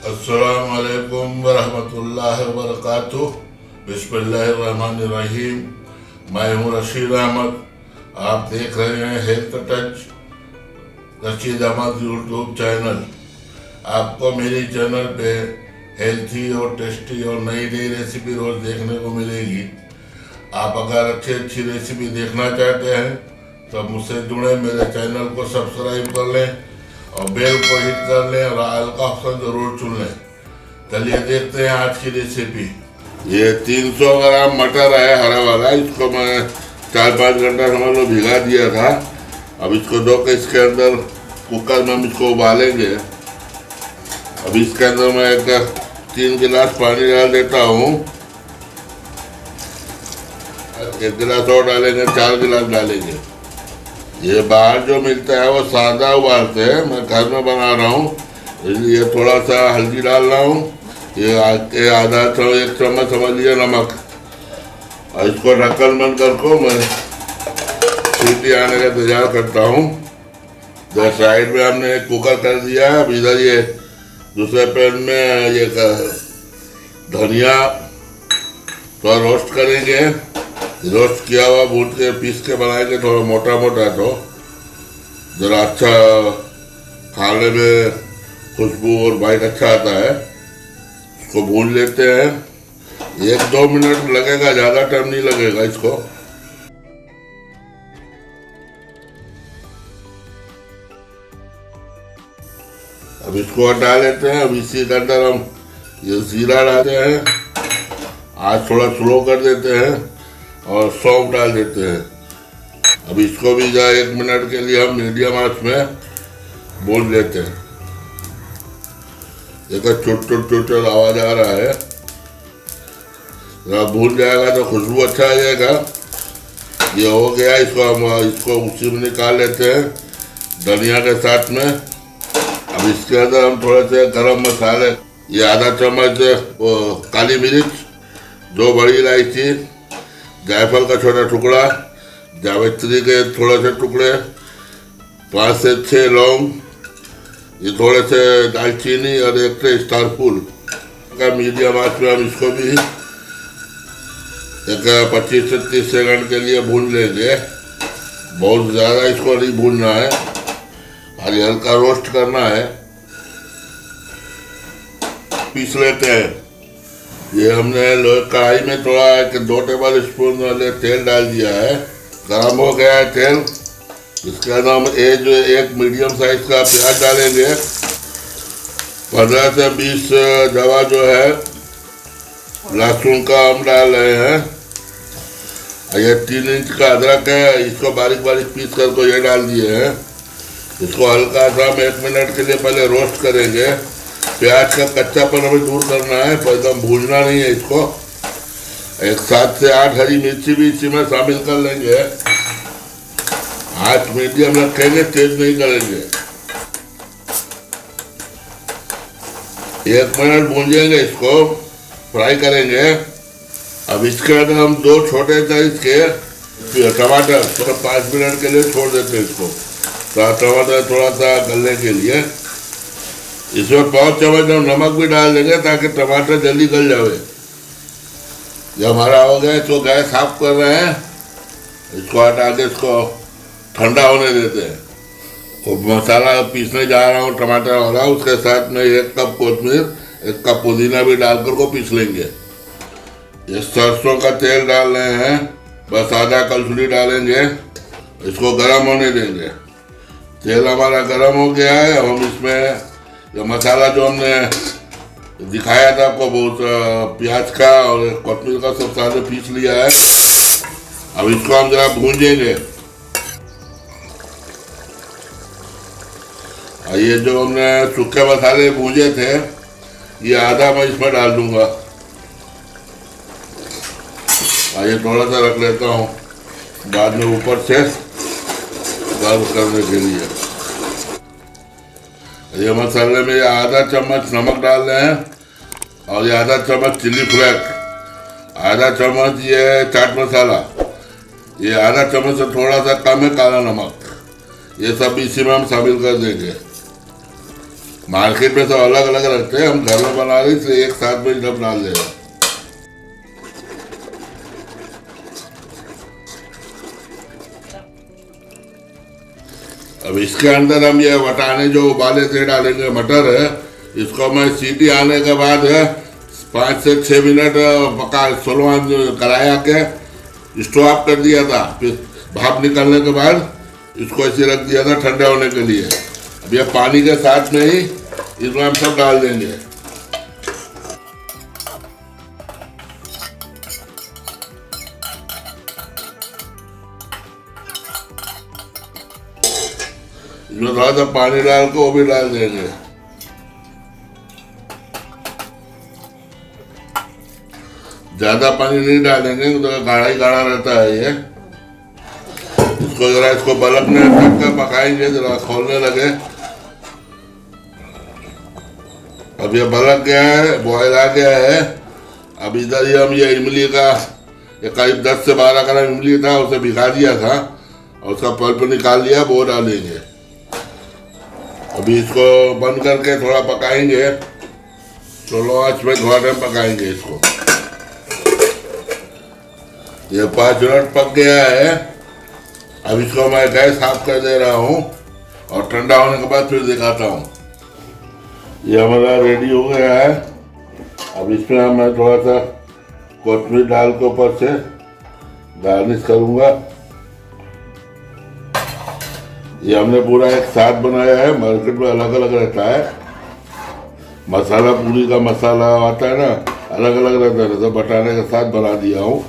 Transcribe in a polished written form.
अस्सलामुअलैकुम वरहमतुल्लाहि वबरकातुह। बिस्मिल्लाहिर्रहमानिर्रहीम। मैं हूँ रशीद अहमद। आप देख रहे हैं health touch Rashid Ahmed YouTube channel. आपको मेरी चैनल पे हेल्थी और टेस्टी और नई नई रेसिपी रोज़ देखने को मिलेगी। आप अगर अच्छी रेसिपी देखना चाहते हैं तो मुझसे जुड़े, मेरे चैनल को सब्सक्राइब कर लें और बेल को हिट कर लें और ऑल का ऑप्शन ज़रूर चुन लें। चलिए देखते हैं आज की रेसिपी। ये 300 ग्राम मटर है हरा वाला। इसको मैं 4-5 घंटा समझ लो भिगा दिया था। अब इसको धो के इसके अंदर कुकर में हम इसको उबालेंगे। अब इसके अंदर मैं 3 गिलास पानी डाल देता हूँ। 1 गिलास और डालेंगे, 4 गिलास डालेंगे। ये बाहर जो मिलता है वो सादा उबालते हैं, मैं घर में बना रहा हूँ इसलिए थोड़ा सा हल्दी डाल रहा हूँ। ये आधा 1 चम्मच समझ लिया नमक। और इसको ढक्कन बंद करके मैं सीटी आने का इंतजार करता हूँ। इधर साइड में हमने कुकर कर दिया है। अब इधर ये दूसरे पैन में ये धनिया थोड़ा रोस्ट करेंगे। रोस्ट किया हुआ भून के पीस के बनाएंगे, थोड़ा मोटा मोटा, तो ज़रा अच्छा खाने में खुशबू और बाइट अच्छा आता है। इसको भून लेते हैं। 1-2 मिनट लगेगा, ज़्यादा टाइम नहीं लगेगा इसको। अब इसको हटा लेते हैं। अब इसी के अंदर हम ये जीरा डालते हैं, आज थोड़ा स्लो कर देते हैं, और सौंफ डाल देते हैं। अब इसको भी 1 मिनट के लिए हम मीडियम आंच में भून लेते हैं। देखो चुट आवाज आ रहा है। जब भून जाएगा तो खुशबू अच्छा आ जाएगा। ये हो गया। इसको उसी में निकाल लेते हैं धनिया के साथ में। अब इसके अंदर हम थोड़े से गरम मसाले, ये आधा चम्मच वो काली मिर्च, 2 बड़ी इलायची, जायफल का छोटा टुकड़ा, जावित्री के थोड़े से टुकड़े, 5 से 6 लौंग, ये थोड़े से दालचीनी और 1 स्टार फूल का मीडियम आंच में हम इसको भी 25 से 30 सेकंड के लिए भून लेंगे। बहुत ज़्यादा इसको नहीं भूनना है, खाली हल्का रोस्ट करना है। पीस लेते हैं। ये हमने कढ़ाई में थोड़ा 2 टेबल स्पून वाले तेल डाल दिया है। गरम हो गया है तेल। इसके अंदर हम जो 1 मीडियम साइज का प्याज डालेंगे। 15 से 20 दवा जो है लहसुन का हम डाल रहे हैं। ये 3 इंच का अदरक है, इसको बारीक बारीक पीस करके ये डाल दिए हैं। इसको हल्का सा हम 1 मिनट के लिए पहले रोस्ट करेंगे। प्याज का कच्चापन हमें दूर करना है, पर एकदम भूनना नहीं है इसको। 7 से 8 हरी मिर्ची भी इसी में शामिल कर लेंगे। आँच मीडियम रखेंगे, तेज नहीं करेंगे। 1 मिनट भूंजेंगे, इसको फ्राई करेंगे। अब इसके अंदर हम 2 छोटे साइज के टमाटर 5 मिनट के लिए छोड़ देते हैं इसको। टमाटर थोड़ा सा गलने के लिए इसमें 5 चम्मच हम नमक भी डाल देंगे ताकि टमाटर जल्दी गल जाए। जब हमारा हो गया तो गैस साफ कर रहे हैं। इसको हटा के इसको ठंडा होने देते हैं। और मसाला पीसने जा रहा हूँ टमाटर वाला, उसके साथ में 1 कप कोथिमीर, 1 कप पुदीना भी डालकर को पीस लेंगे। ये सरसों का तेल डाल रहे हैं, बस आधा कलछुली डालेंगे। इसको गर्म होने देंगे। तेल हमारा गर्म हो गया है। अब हम इसमें ये मसाला जो हमने दिखाया था आपको, बहुत प्याज का और कोथिमीर का सब साथ में पीस लिया है। अब इसको हम जरा भूंजेंगे। ये जो हमने सूखे मसाले भूंजे थे, ये आधा मैं इसमें डाल दूंगा। ये थोड़ा सा रख लेता हूँ बाद में ऊपर से गर्म करने के लिए। ये मसाले में ये आधा चम्मच नमक डाल रहे हैं, और ये आधा चम्मच चिली फ्लेक्स, आधा चम्मच ये चाट मसाला, ये आधा चम्मच से थोड़ा सा कम है काला नमक। ये सब इसी में हम शामिल कर देंगे। मार्केट में सब अलग अलग रखते हैं, हम घर में बना रहे इसलिए एक साथ में सब डाल देगा। अब इसके अंदर हम ये वटाने जो उबाले से डालेंगे मटर है, इसको मैं सीटी आने के बाद 5 से 6 मिनट पका स्लो कराया के स्टोव ऑफ कर दिया था। फिर भाप निकलने के बाद इसको ऐसे रख दिया था ठंडा होने के लिए। अब ये पानी के साथ में ही इसमें हम सब डाल देंगे। इसमें थोड़ा सा पानी डाल के वो भी डाल देंगे। ज्यादा पानी नहीं डालेंगे तो गाढ़ा ही गाढ़ा रहता है ये। इसको जरा इसको बलकने तक का पकाएंगे, जरा खोलने लगे। अब ये बलक गया है, बॉयल आ गया है। अब इधर ही हम ये इमली का करीब 10 से 12 ग्राम इमली था, उसे भिगा दिया था और उसका पल्प निकाल लिया, वो डालेंगे। अभी इसको बंद करके थोड़ा पकाएंगे, स्लो आंच में थोड़ा टाइम पकाएंगे इसको। ये 5 मिनट पक गया है। अब इसको मैं गैस साफ कर दे रहा हूँ और ठंडा होने के बाद फिर दिखाता हूँ। ये हमारा रेडी हो गया है। अब इसमें मैं थोड़ा सा कोथिंबीर डाल के ऊपर से गार्निश करूँगा। ये हमने पूरा एक साथ बनाया है, मार्केट में अलग अलग रहता है मसाला, पूरी का मसाला आता है ना, अलग अलग रहता है, तो बटाने के साथ बना दिया हूँ।